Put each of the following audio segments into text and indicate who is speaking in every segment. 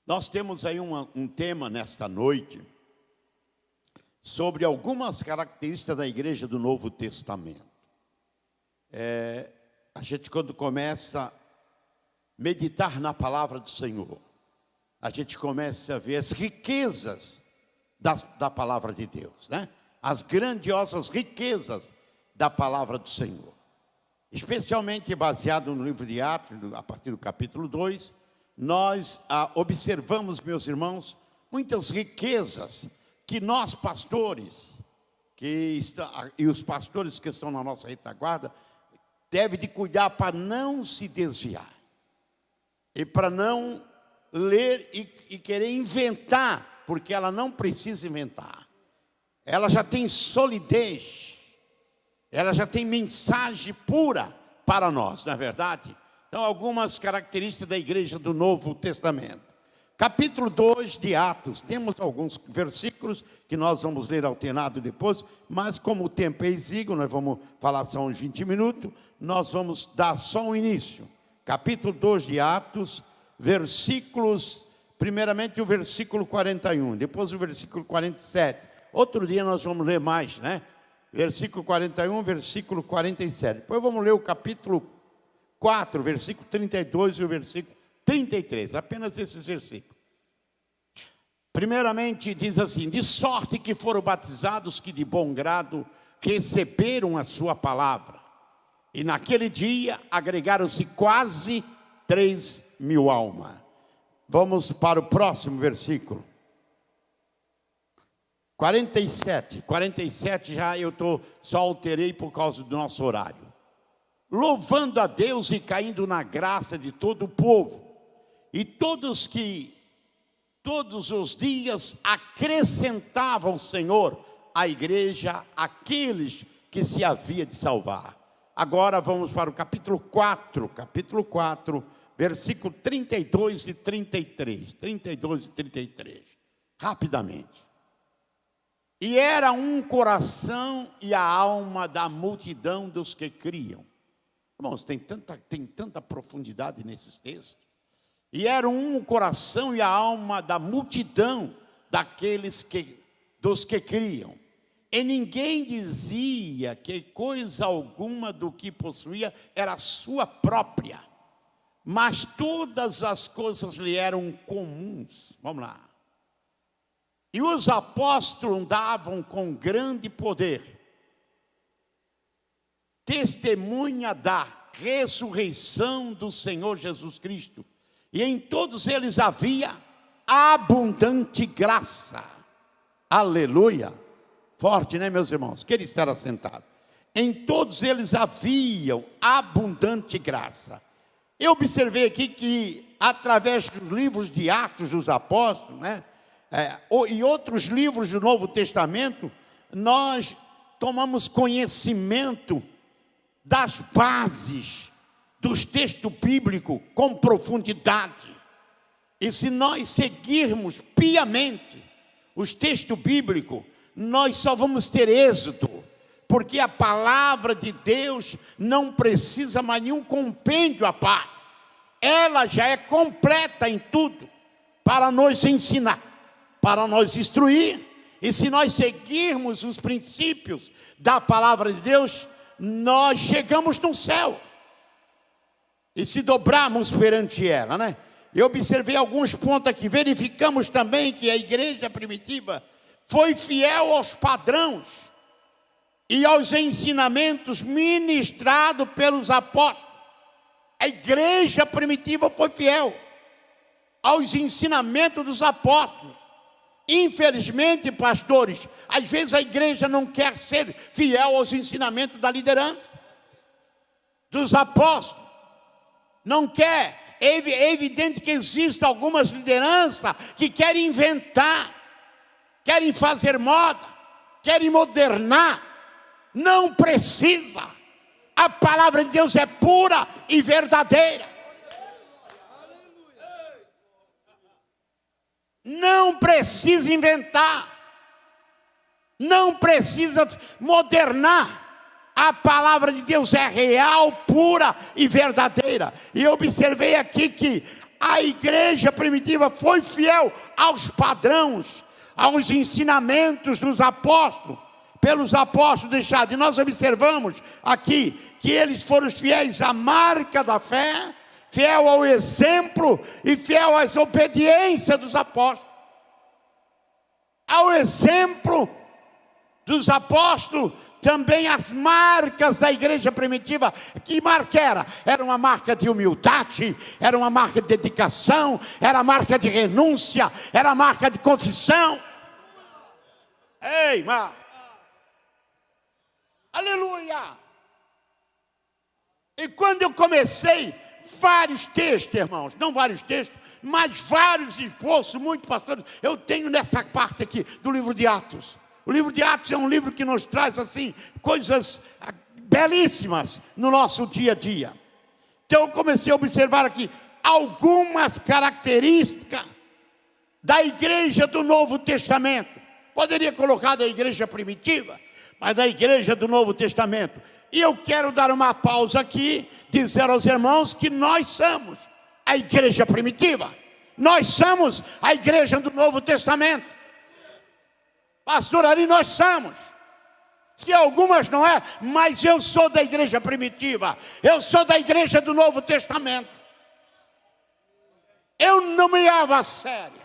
Speaker 1: Nós temos aí um tema nesta noite sobre algumas características da igreja do Novo Testamento. A gente, quando começa a meditar na palavra do Senhor, a gente começa a ver as riquezas da palavra de Deus, né? As grandiosas riquezas da palavra do Senhor. Especialmente baseado no livro de Atos, a partir do capítulo 2, nós observamos, meus irmãos, muitas riquezas que nós pastores, e os pastores que estão na nossa retaguarda, devem de cuidar para não se desviar. E para não ler e querer inventar, porque ela não precisa inventar. Ela já tem solidez, ela já tem mensagem pura para nós, não é verdade? Então, algumas características da igreja do Novo Testamento. Capítulo 2 de Atos, temos alguns versículos que nós vamos ler alternado depois, mas como o tempo é exíguo, nós vamos falar só uns 20 minutos, nós vamos dar só um início. Capítulo 2 de Atos, versículos, primeiramente o versículo 41, depois o versículo 47. Outro dia nós vamos ler mais, né? Versículo 41, versículo 47. Depois vamos ler o capítulo 4, versículo 32 e o versículo 33. Apenas esses versículos. Primeiramente diz assim: de sorte que foram batizados que de bom grado receberam a sua palavra. E naquele dia agregaram-se quase 3.000 almas. Vamos para o próximo versículo. 47 já eu só alterei por causa do nosso horário. Louvando a Deus e caindo na graça de todo o povo. E todos os dias acrescentavam, Senhor, à igreja aqueles que se havia de salvar. Agora vamos para o capítulo 4, versículo 32 e 33. 32 e 33, rapidamente. E era um coração e a alma da multidão dos que criam. Irmãos, tem tanta profundidade nesses textos. E era um coração e a alma da multidão dos que criam. E ninguém dizia que coisa alguma do que possuía era sua própria, mas todas as coisas lhe eram comuns. Vamos lá. E os apóstolos andavam com grande poder, testemunha da ressurreição do Senhor Jesus Cristo. E em todos eles havia abundante graça. Aleluia. Forte, né, meus irmãos? Queria estar assentado. Em todos eles haviam abundante graça. Eu observei aqui que, através dos livros de Atos dos Apóstolos, né, e outros livros do Novo Testamento, nós tomamos conhecimento das bases dos textos bíblicos com profundidade. E se nós seguirmos piamente os textos bíblicos, nós só vamos ter êxito, porque a palavra de Deus não precisa mais nenhum compêndio à parte. Ela já é completa em tudo, para nos ensinar, para nos instruir. E se nós seguirmos os princípios da palavra de Deus, nós chegamos no céu. E se dobrarmos perante ela, né? Eu observei alguns pontos aqui. Verificamos também que a igreja primitiva foi fiel aos padrões e aos ensinamentos ministrados pelos apóstolos. A igreja primitiva foi fiel aos ensinamentos dos apóstolos. Infelizmente, pastores, às vezes a igreja não quer ser fiel aos ensinamentos da liderança, dos apóstolos. Não quer. É evidente que existem algumas lideranças que querem inventar, querem fazer moda, querem modernar. Não precisa. A palavra de Deus é pura e verdadeira. Não precisa inventar. Não precisa modernar. A palavra de Deus é real, pura e verdadeira. E eu observei aqui que a igreja primitiva foi fiel aos padrões, aos ensinamentos dos apóstolos, pelos apóstolos deixados. E nós observamos aqui que eles foram fiéis à marca da fé, fiel ao exemplo e fiel às obediências dos apóstolos. Ao exemplo dos apóstolos, também as marcas da igreja primitiva. Que marca era? Era uma marca de humildade, era uma marca de dedicação, era marca de renúncia, era marca de confissão. Ei, irmão! Aleluia! E quando eu comecei, vários textos, irmãos, não vários textos, mas vários esboços, muitos pastores, eu tenho nessa parte aqui do livro de Atos. O livro de Atos é um livro que nos traz, assim, coisas belíssimas no nosso dia a dia. Então eu comecei a observar aqui algumas características da igreja do Novo Testamento. Poderia colocar da igreja primitiva, mas da igreja do Novo Testamento. E eu quero dar uma pausa aqui, dizer aos irmãos que nós somos a igreja primitiva. Nós somos a igreja do Novo Testamento. Pastor Ari, nós somos. Se algumas não é, mas eu sou da igreja primitiva. Eu sou da igreja do Novo Testamento. Eu não me levo a sério.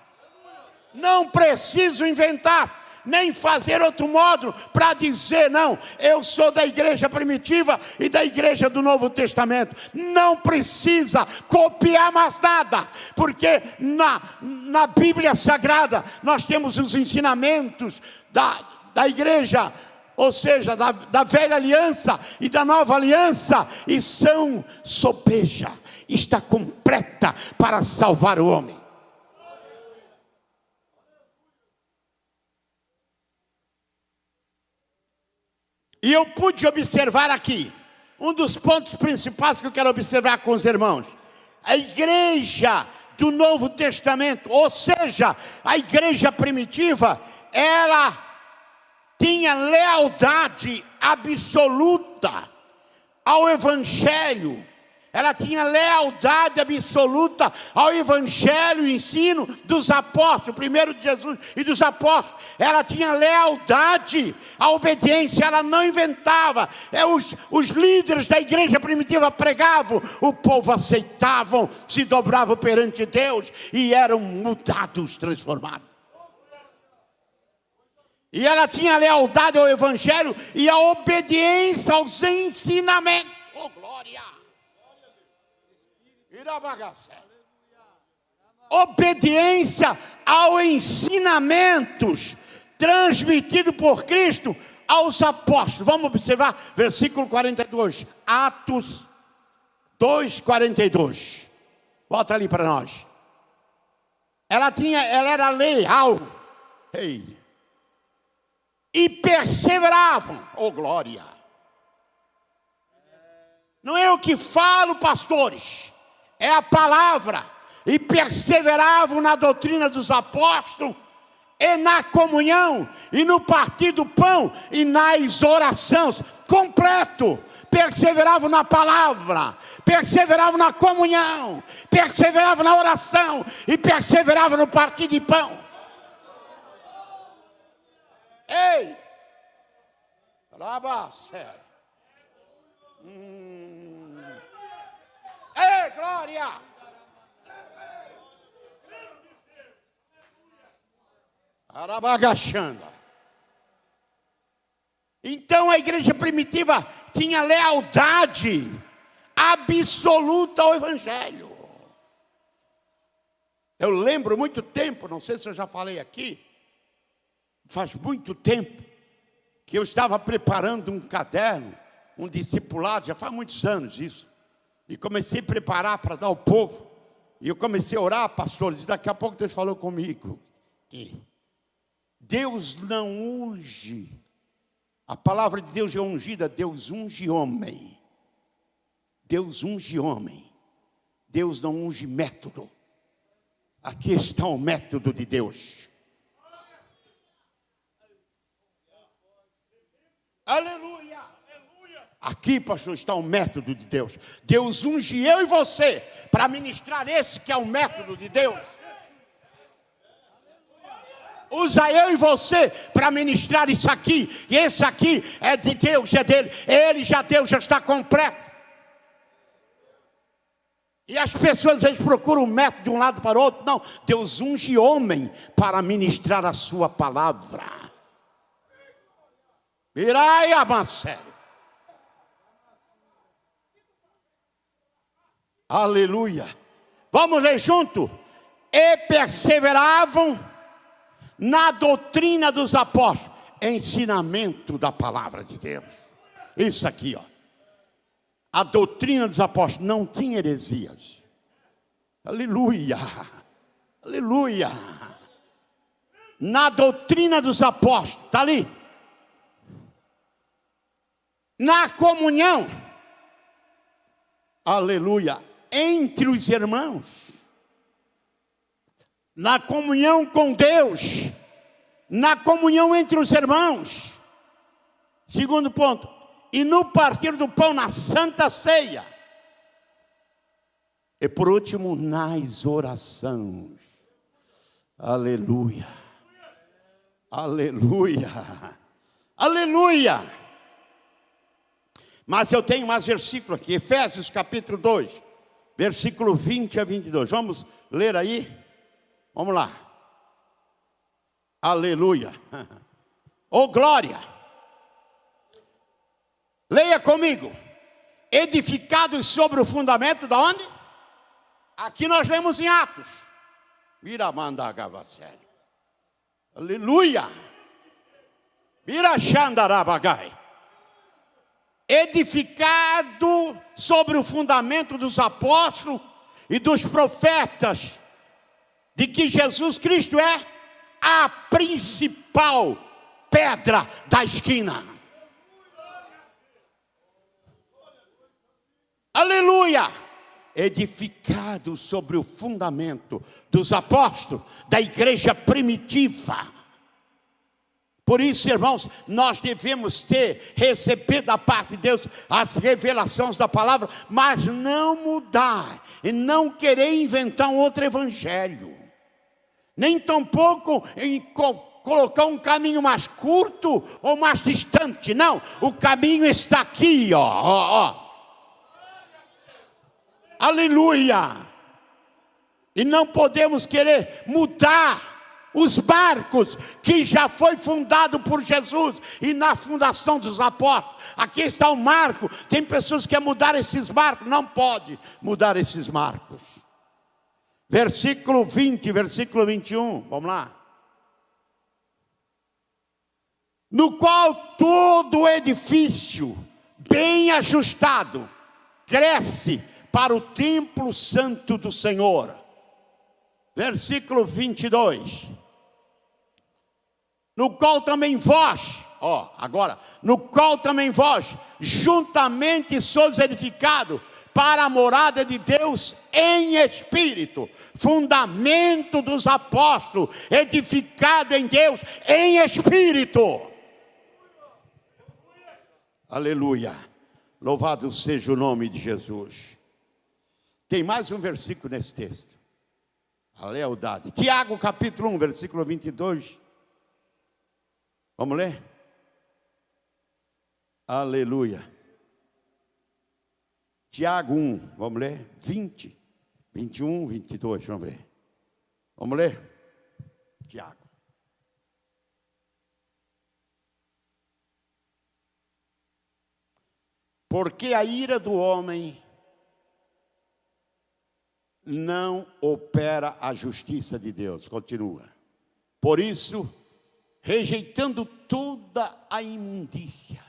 Speaker 1: Não preciso inventar, nem fazer outro modo para dizer, não, eu sou da igreja primitiva e da igreja do Novo Testamento. Não precisa copiar mais nada, porque na Bíblia Sagrada nós temos os ensinamentos da igreja, ou seja, da velha aliança e da nova aliança, e são sobeja, está completa para salvar o homem. E eu pude observar aqui, um dos pontos principais que eu quero observar com os irmãos, a igreja do Novo Testamento, ou seja, a igreja primitiva, ela tinha lealdade absoluta ao Evangelho. Ela tinha lealdade absoluta ao Evangelho, ensino dos apóstolos, primeiro de Jesus e dos apóstolos. Ela tinha lealdade à obediência, ela não inventava. Os líderes da igreja primitiva pregavam, o povo aceitavam, se dobravam perante Deus e eram mudados, transformados. E ela tinha lealdade ao Evangelho e a obediência aos ensinamentos. Oh, glória! Obediência aos ensinamentos transmitidos por Cristo aos apóstolos. Vamos observar versículo 42, Atos 2:42. Bota ali para nós. Ela era leal, e perseveravam. Oh, glória! Não é o que falo, pastores, é a palavra. E perseveravam na doutrina dos apóstolos, e na comunhão, e no partir do pão, e nas orações. Completo. Perseveravam na palavra, perseveravam na comunhão, perseveravam na oração, e perseveravam no partir de pão. Ei! Rabacé. Ei, glória! Arabagachanda. Então a igreja primitiva tinha lealdade absoluta ao Evangelho. Eu lembro muito tempo, não sei se eu já falei aqui, faz muito tempo que eu estava preparando um caderno, um discipulado, já faz muitos anos isso, e comecei a preparar para dar ao povo, e eu comecei a orar, pastores, e daqui a pouco Deus falou comigo, que Deus não unge, a palavra de Deus é ungida, Deus unge homem, Deus unge homem, Deus não unge método, aqui está o método de Deus. Aleluia! Aqui, pastor, está o método de Deus. Deus unge eu e você para ministrar esse que é o método de Deus. Usa eu e você para ministrar isso aqui. E esse aqui é de Deus, é dele. Ele já deu, já está completo. E as pessoas às vezes procuram um método de um lado para o outro. Não, Deus unge homem para ministrar a sua palavra. Virai a sério. Aleluia. Vamos ler junto. E perseveravam na doutrina dos apóstolos, ensinamento da palavra de Deus. Isso aqui, ó. A doutrina dos apóstolos não tinha heresias. Aleluia. Aleluia. Na doutrina dos apóstolos, está ali. Na comunhão. Aleluia. Entre os irmãos, na comunhão com Deus, na comunhão entre os irmãos. Segundo ponto, e no partir do pão, na santa ceia. E por último, nas orações. Aleluia, aleluia, aleluia. Mas eu tenho mais versículo aqui, Efésios capítulo 2. Versículo 20 a 22. Vamos ler aí? Vamos lá. Aleluia. Oh glória. Leia comigo. Edificados sobre o fundamento da onde? Aqui nós lemos em Atos. Vira mandagava sério. Aleluia. Vira xandarabagai. Edificado sobre o fundamento dos apóstolos e dos profetas, de que Jesus Cristo é a principal pedra da esquina. Aleluia! Edificado sobre o fundamento dos apóstolos, da igreja primitiva. Por isso, irmãos, nós devemos receber da parte de Deus as revelações da palavra, mas não mudar e não querer inventar um outro evangelho, nem tampouco colocar um caminho mais curto ou mais distante. Não, o caminho está aqui, ó. Aleluia! E não podemos querer mudar os barcos que já foi fundado por Jesus e na fundação dos apóstolos. Aqui está o marco. Tem pessoas que querem mudar esses barcos. Não pode mudar esses marcos. Versículo 20, versículo 21. Vamos lá. No qual todo o edifício bem ajustado cresce para o templo santo do Senhor. Versículo 22. No qual também vós, no qual também vós, juntamente sois edificados para a morada de Deus em espírito, fundamento dos apóstolos, edificado em Deus em espírito. Aleluia, louvado seja o nome de Jesus. Tem mais um versículo nesse texto, a lealdade. Tiago capítulo 1, versículo 22. Vamos ler? Aleluia. Tiago 1, vamos ler? 20, 21, 22, vamos ler. Vamos ler? Tiago. Porque a ira do homem não opera a justiça de Deus. Continua. Por isso, rejeitando toda a imundícia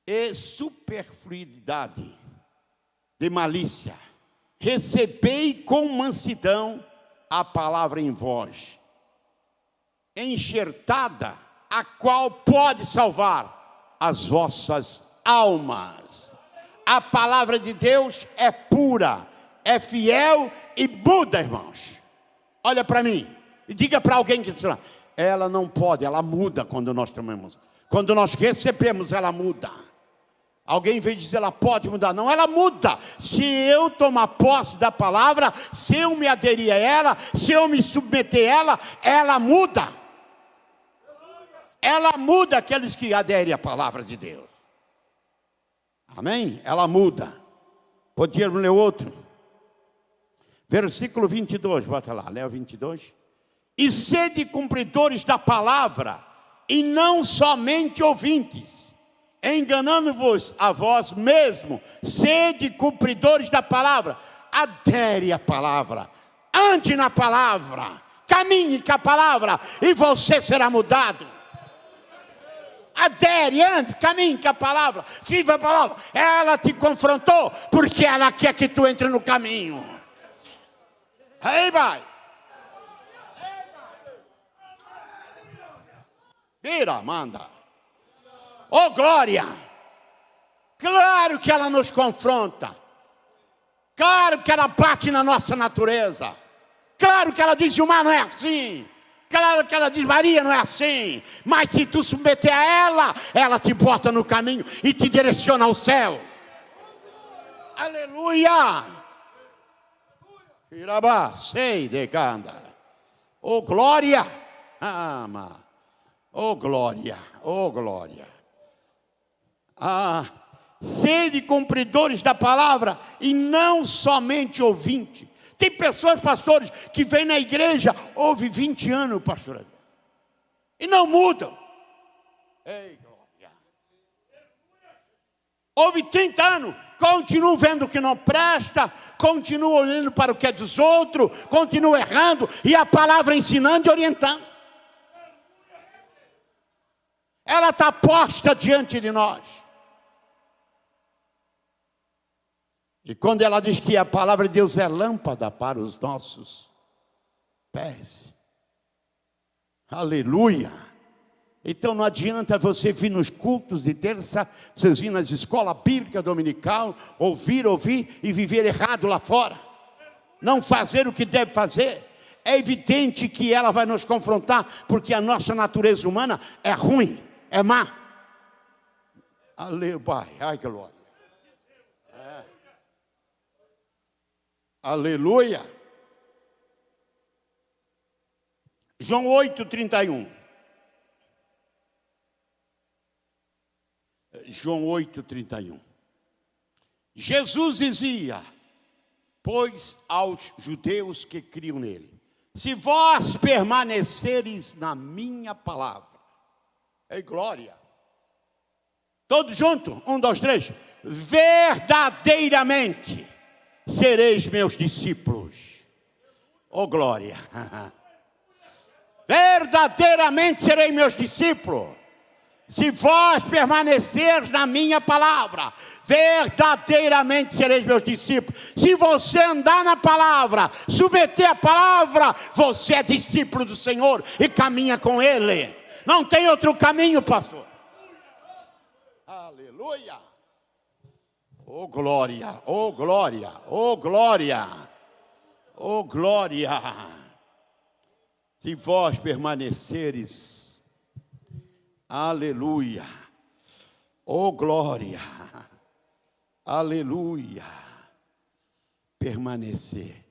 Speaker 1: e superfluidade de malícia, recebei com mansidão a palavra em vós, enxertada, a qual pode salvar as vossas almas. A palavra de Deus é pura, é fiel e muda, irmãos. Olha para mim e diga para alguém que está lá. Ela não pode, ela muda quando nós tomamos. Quando nós recebemos, ela muda. Alguém vem dizer, ela pode mudar. Não, ela muda. Se eu tomar posse da palavra, se eu me aderir a ela, se eu me submeter a ela, ela muda. Ela muda aqueles que aderem à palavra de Deus. Amém? Ela muda. Podíamos ler outro. Versículo 22, bota lá, lê o 22. E sede cumpridores da palavra, e não somente ouvintes, enganando-vos a vós mesmo. Sede cumpridores da palavra. Adere à palavra, ande na palavra, caminhe com a palavra, e você será mudado. Adere, ande, caminhe com a palavra, viva a palavra. Ela te confrontou, porque ela quer que tu entre no caminho. Aí vai. Vira, manda. Oh, glória. Claro que ela nos confronta. Claro que ela bate na nossa natureza. Claro que ela diz, o mar não é assim. Claro que ela diz, Maria não é assim. Mas se tu submeter a ela, ela te bota no caminho e te direciona ao céu. Aleluia. Irabá, sei de canda. Oh, glória. Ama. Oh, glória. Oh, glória. Sede cumpridores da palavra e não somente ouvinte. Tem pessoas, pastores, que vêm na igreja, ouve 20 anos, pastor, e não mudam. Ei, glória. Ouve 30 anos, continuam vendo o que não presta, continuam olhando para o que é dos outros, continuam errando, e a palavra ensinando e orientando. Ela está posta diante de nós. E quando ela diz que a palavra de Deus é lâmpada para os nossos pés. Aleluia. Então não adianta você vir nos cultos de terça, vocês virem nas escolas bíblicas dominical, ouvir e viver errado lá fora. Não fazer o que deve fazer. É evidente que ela vai nos confrontar, porque a nossa natureza humana é ruim, é má. Aleluia. Ai, glória. Aleluia. João 8:31. João 8:31. Jesus dizia, pois aos judeus que criam nele, se vós permaneceres na minha palavra, é glória. Todos juntos, 1, 2, 3. Verdadeiramente sereis meus discípulos. Oh, glória. Verdadeiramente serei meus discípulos, se vós permaneceres na minha palavra. Verdadeiramente sereis meus discípulos. Se você andar na palavra, submeter a palavra, você é discípulo do Senhor e caminha com Ele. Não tem outro caminho, pastor. Aleluia. Oh, glória, oh, glória, oh, glória, oh, glória. Se vós permaneceres, aleluia, oh, glória, aleluia, permanecer.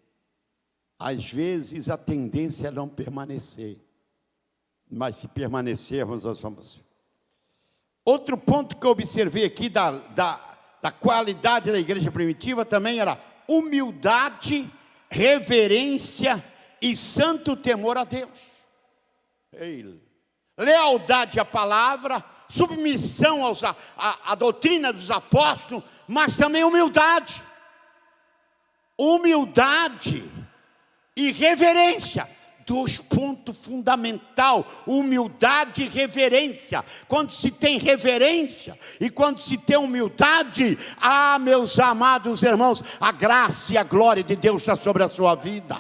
Speaker 1: Às vezes a tendência é não permanecer, mas se permanecermos, nós vamos. Outro ponto que eu observei aqui da qualidade da igreja primitiva também era humildade, reverência e santo temor a Deus. Lealdade à palavra, submissão à doutrina dos apóstolos, mas também humildade. Humildade e reverência. Dois pontos fundamentais, humildade e reverência. Quando se tem reverência e quando se tem humildade, meus amados irmãos, a graça e a glória de Deus está sobre a sua vida.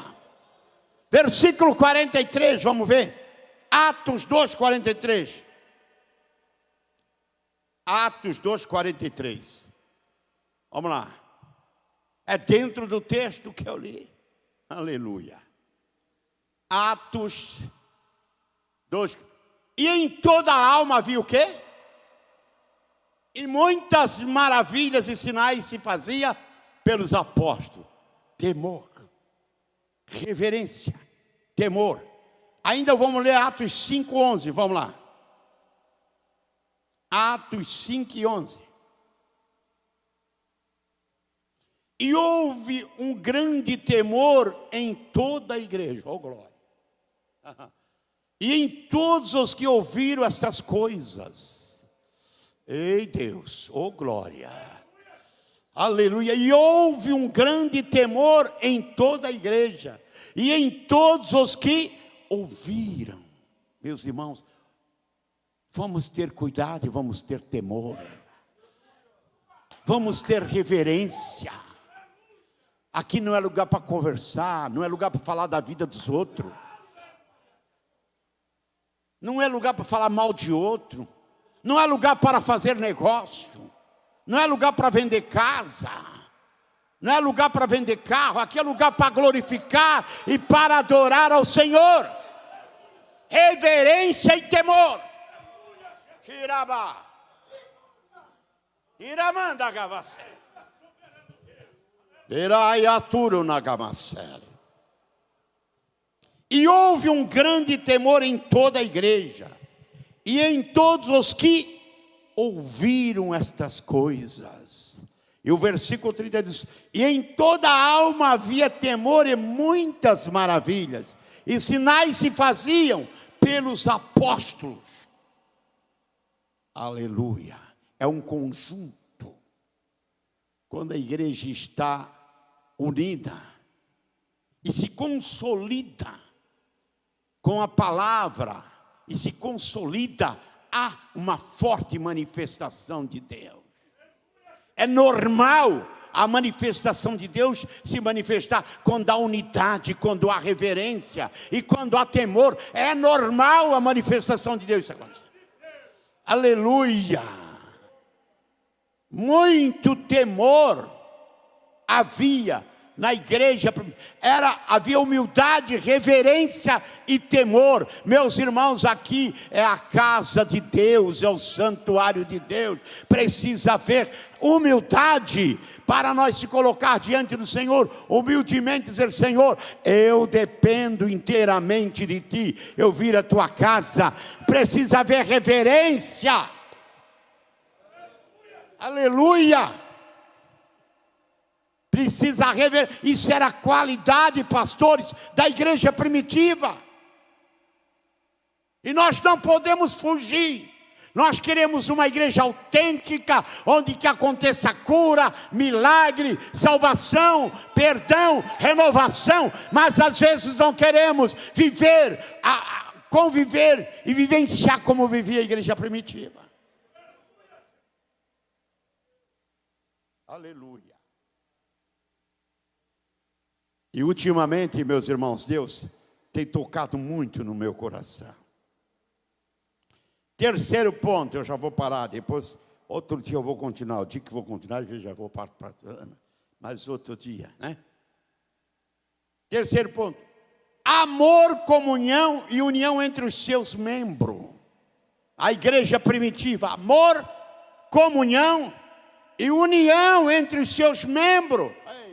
Speaker 1: Versículo 43, vamos ver. Atos 2:43. Atos 2:43. Vamos lá. É dentro do texto que eu li. Aleluia. Atos 2. E em toda a alma havia o quê? E muitas maravilhas e sinais se fazia pelos apóstolos. Temor, reverência, temor. Ainda vamos ler Atos 5:11, vamos lá. Atos 5:11. E houve um grande temor em toda a igreja. Oh, glória. E em todos os que ouviram estas coisas. Ei, Deus, oh glória. Aleluia. E houve um grande temor em toda a igreja. E em todos os que ouviram. Meus irmãos, vamos ter cuidado e vamos ter temor. Vamos ter reverência. Aqui não é lugar para conversar, não é lugar para falar da vida dos outros. Não é lugar para falar mal de outro. Não é lugar para fazer negócio. Não é lugar para vender casa. Não é lugar para vender carro. Aqui é lugar para glorificar e para adorar ao Senhor. Reverência e temor. Tiraba. Iramanda gavase. Iraiaturo na gamasere. E houve um grande temor em toda a igreja. E em todos os que ouviram estas coisas. E o versículo 30 diz: e em toda a alma havia temor e muitas maravilhas. E sinais se faziam pelos apóstolos. Aleluia. É um conjunto. Quando a igreja está unida e se consolida com a palavra e se consolida, há uma forte manifestação de Deus. É normal a manifestação de Deus se manifestar quando há unidade, quando há reverência e quando há temor. É normal a manifestação de Deus isso acontecer. Aleluia. Muito temor havia na igreja. Havia humildade, reverência e temor. Meus irmãos, aqui é a casa de Deus, é o santuário de Deus. Precisa haver humildade para nós se colocar diante do Senhor, humildemente dizer: Senhor, eu dependo inteiramente de Ti, eu vir à Tua casa. Precisa haver reverência. Aleluia. Precisa rever. Isso era a qualidade, pastores, da igreja primitiva. E nós não podemos fugir. Nós queremos uma igreja autêntica, onde que aconteça cura, milagre, salvação, perdão, renovação. Mas às vezes não queremos viver, conviver e vivenciar como vivia a igreja primitiva. Aleluia. E ultimamente, meus irmãos, Deus tem tocado muito no meu coração. Terceiro ponto, eu já vou parar, depois, outro dia eu vou continuar. O dia que vou continuar, eu já vou para mas outro dia, né? Terceiro ponto, amor, comunhão e união entre os seus membros. A igreja primitiva, amor, comunhão e união entre os seus membros. Ei.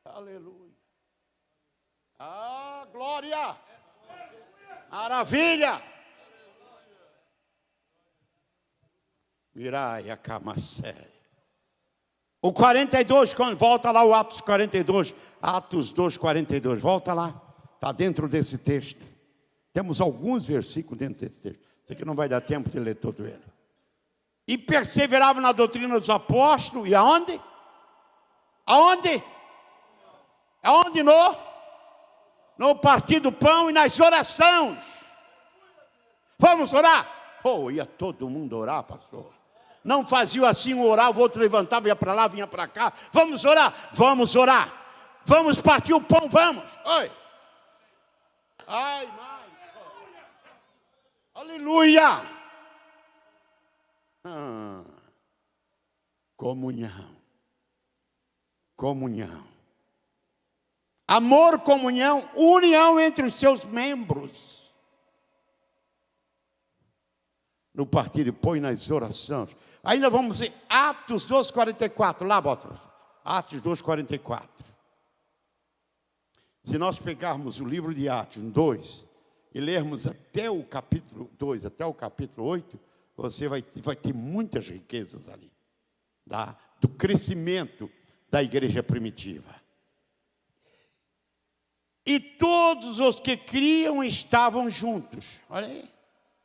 Speaker 1: Aleluia. Ah, glória. Maravilha. Mirai a cama séria. O 42, volta lá o Atos 42, Atos 2, 42, volta lá. Está dentro desse texto. Temos alguns versículos dentro desse texto. Isso aqui não vai dar tempo de ler todo ele. E perseverava na doutrina dos apóstolos. E aonde? Aonde? Aonde? No partir do pão e nas orações. Vamos orar? Pô, ia todo mundo orar, pastor. Não fazia assim, um orava, o outro levantava, ia para lá, vinha para cá. Vamos orar? Vamos orar. Vamos partir o pão, vamos. Oi. Ai, mais. Aleluia. Comunhão. Comunhão. Amor, comunhão, união entre os seus membros. no partido, põe nas orações. Ainda vamos ver Atos 2,44, lá bota, Atos 2,44. Se nós pegarmos o livro de Atos 2 e lermos até o capítulo 2, até o capítulo 8, você vai ter muitas riquezas ali, do crescimento da igreja primitiva. E todos os que criam estavam juntos. Olha aí,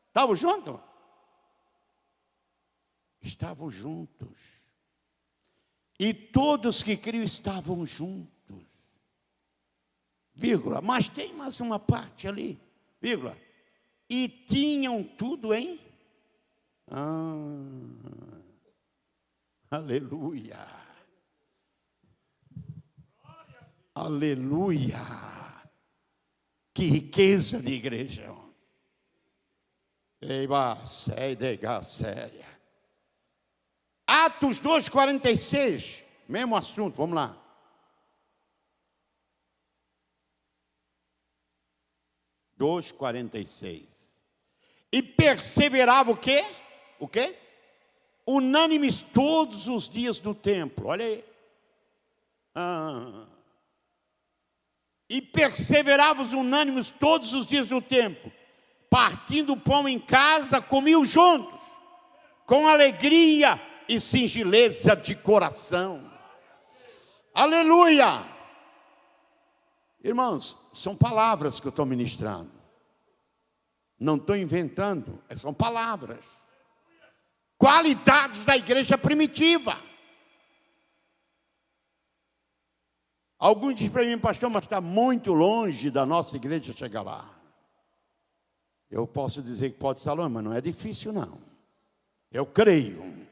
Speaker 1: estavam juntos? Estavam juntos. E todos que criam estavam juntos. Vírgula, mas tem mais uma parte ali, vírgula. E tinham tudo em... aleluia. Aleluia. Que riqueza de igreja. Atos 2,46, mesmo assunto, vamos lá. Atos 2,46. E perseverava o quê? O quê? Unânimes todos os dias no templo. Olha aí. E perseverava os unânimes todos os dias no templo, partindo o pão em casa, comiam juntos, com alegria e singeleza de coração. Aleluia! Irmãos, são palavras que eu estou ministrando. Não estou inventando, são palavras. Qualidades da igreja primitiva. Alguns dizem para mim, pastor, mas está muito longe da nossa igreja chegar lá. Eu posso dizer que pode estar longe, mas não é difícil não. Eu creio.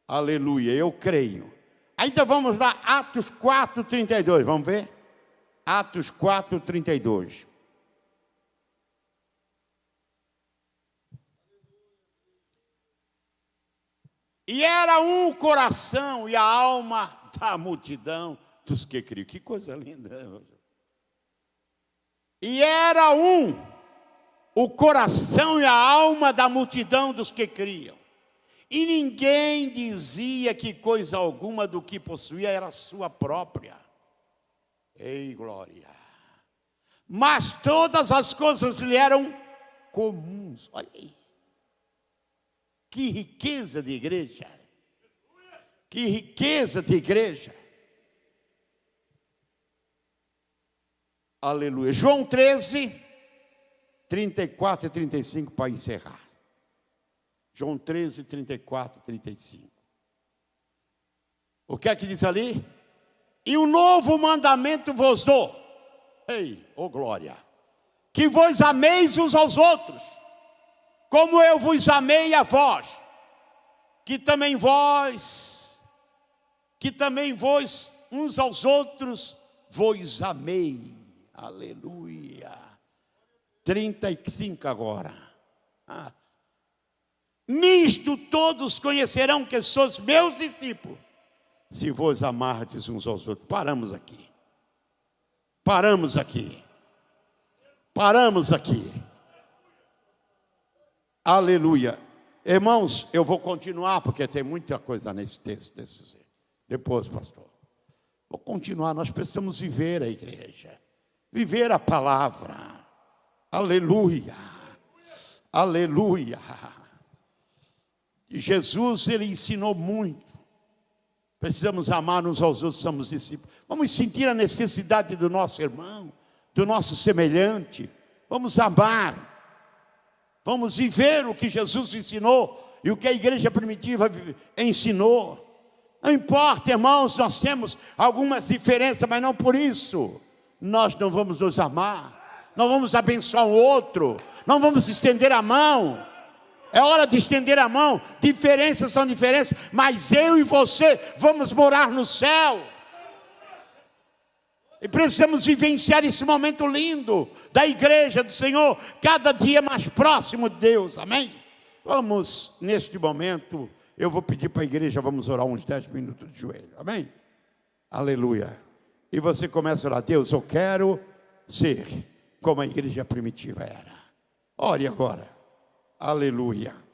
Speaker 1: Aleluia, eu creio. Ainda vamos lá, Atos 4,32, vamos ver? Atos 4,32. E era um o coração e a alma da multidão dos que criam. Que coisa linda. E era um o coração e a alma da multidão dos que criam. E ninguém dizia que coisa alguma do que possuía era sua própria. Ei, glória. Mas todas as coisas lhe eram comuns. Olha aí. Que riqueza de igreja. Que riqueza de igreja. Aleluia. João 13, 34 e 35 para encerrar. João 13, 34 e 35. O que é que diz ali? E um novo mandamento vos dou. Ei, ô glória. Que vos ameis uns aos outros, como eu vos amei a vós. Que também vós uns aos outros vos amei. Aleluia. 35 agora. Nisto todos conhecerão que sois meus discípulos, se vos amardes uns aos outros. Paramos aqui. Paramos aqui. Paramos aqui. Aleluia. Irmãos, eu vou continuar, porque tem muita coisa nesse texto. Depois, pastor. Vou continuar, nós precisamos viver a igreja. Viver a palavra. Aleluia. Aleluia. E Jesus, ele ensinou muito. Precisamos amar uns aos outros, somos discípulos. Vamos sentir a necessidade do nosso irmão, do nosso semelhante. Vamos amar. Vamos viver o que Jesus ensinou e o que a igreja primitiva ensinou. Não importa, irmãos, nós temos algumas diferenças, mas não por isso nós não vamos nos amar. Não vamos abençoar o outro. Não vamos estender a mão. É hora de estender a mão. Diferenças são diferenças, mas eu e você vamos morar no céu. E precisamos vivenciar esse momento lindo da igreja do Senhor, cada dia mais próximo de Deus, amém? Vamos, neste momento, eu vou pedir para a igreja, vamos orar uns 10 minutos de joelho, amém? Aleluia. E você começa a orar, Deus, eu quero ser como a igreja primitiva era. Ore agora. Aleluia.